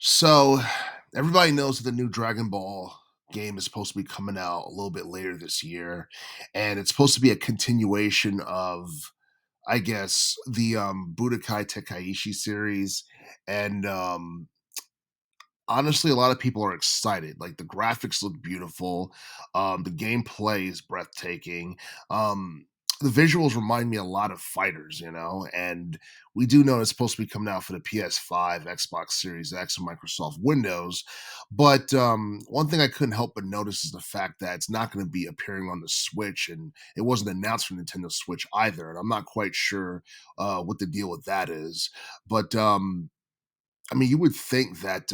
So everybody knows that the new Dragon Ball game is supposed to be coming out a little bit later this year, and it's supposed to be a continuation of, I guess, the Budokai Tenkaichi series. And honestly, a lot of people are excited. Like the graphics look beautiful, the gameplay is breathtaking. Um, the visuals remind me a lot of fighters, and we do know it's supposed to be coming out for the PS5, Xbox Series X, and Microsoft Windows. But one thing I couldn't help but notice is the fact that it's not going to be appearing on the Switch, and it wasn't announced for Nintendo Switch either. And I'm not quite sure what the deal with that is. But I mean, you would think that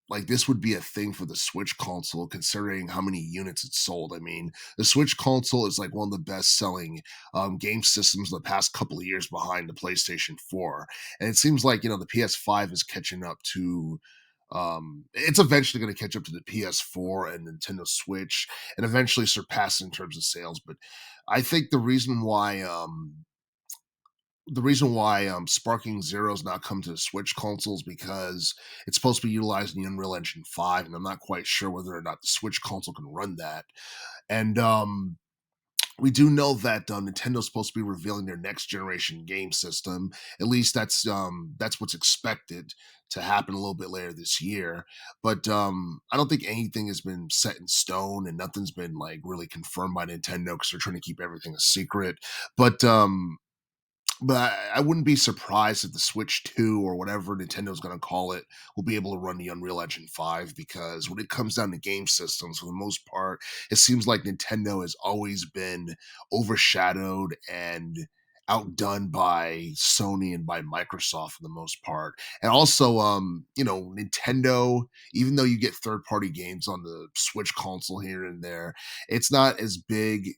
like this would be a thing for the Switch console, considering how many units it's sold. I mean, the Switch console is like one of the best selling game systems in the past couple of years behind the PlayStation 4. And it seems like, the PS5 is catching up to it's eventually going to catch up to the PS4 and Nintendo Switch and eventually surpass it in terms of sales. But I think the reason why Sparking Zero's not come to the Switch consoles because it's supposed to be utilizing the Unreal Engine 5, and I'm not quite sure whether or not the Switch console can run that. And we do know that Nintendo's supposed to be revealing their next generation game system. At least that's what's expected to happen a little bit later this year. But I don't think anything has been set in stone, and nothing's been like really confirmed by Nintendo because they're trying to keep everything a secret. But I wouldn't be surprised if the Switch 2 or whatever Nintendo's going to call it will be able to run the Unreal Engine 5 because when it comes down to game systems, for the most part, it seems like Nintendo has always been overshadowed and outdone by Sony and by Microsoft for the most part. And also, Nintendo, even though you get third party games on the Switch console here and there, it's not as big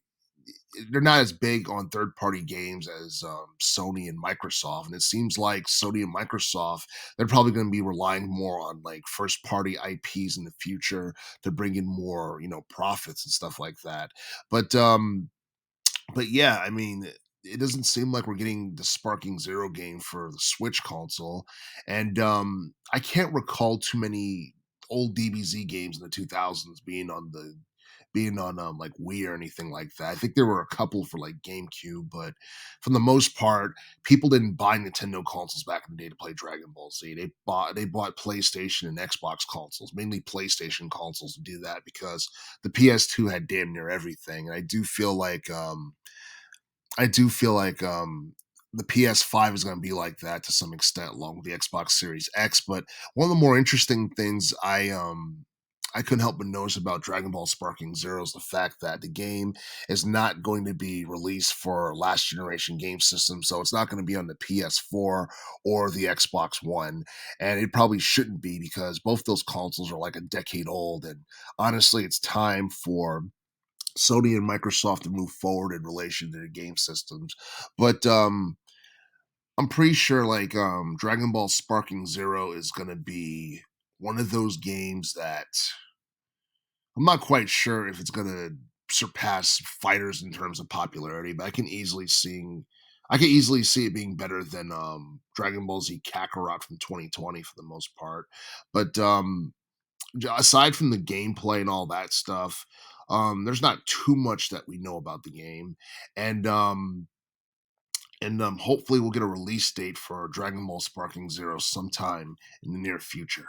they're not as big on third party games as Sony and Microsoft. And it seems like Sony and Microsoft, they're probably going to be relying more on like first party IPs in the future to bring in more, profits and stuff like that. But, but yeah, I mean, it doesn't seem like we're getting the Sparking Zero game for the Switch console. And I can't recall too many old DBZ games in the 2000s being on like Wii or anything like that. I think there were a couple for like GameCube, but for the most part, people didn't buy Nintendo consoles back in the day to play Dragon Ball Z. They bought PlayStation and Xbox consoles, mainly PlayStation consoles to do that because the PS2 had damn near everything. And I do feel like the PS5 is going to be like that to some extent, along with the Xbox Series X. But one of the more interesting things I couldn't help but notice about Dragon Ball Sparking Zero is the fact that the game is not going to be released for last generation game systems, so it's not going to be on the PS4 or the Xbox One, and it probably shouldn't be because both those consoles are like a decade old. And honestly, it's time for Sony and Microsoft to move forward in relation to their game systems. But I'm pretty sure like Dragon Ball Sparking Zero is gonna be one of those games that I'm not quite sure if it's gonna surpass fighters in terms of popularity, but I can easily see it being better than Dragon Ball Z Kakarot from 2020 for the most part. But aside from the gameplay and all that stuff, there's not too much that we know about the game, and hopefully we'll get a release date for Dragon Ball Sparking Zero sometime in the near future.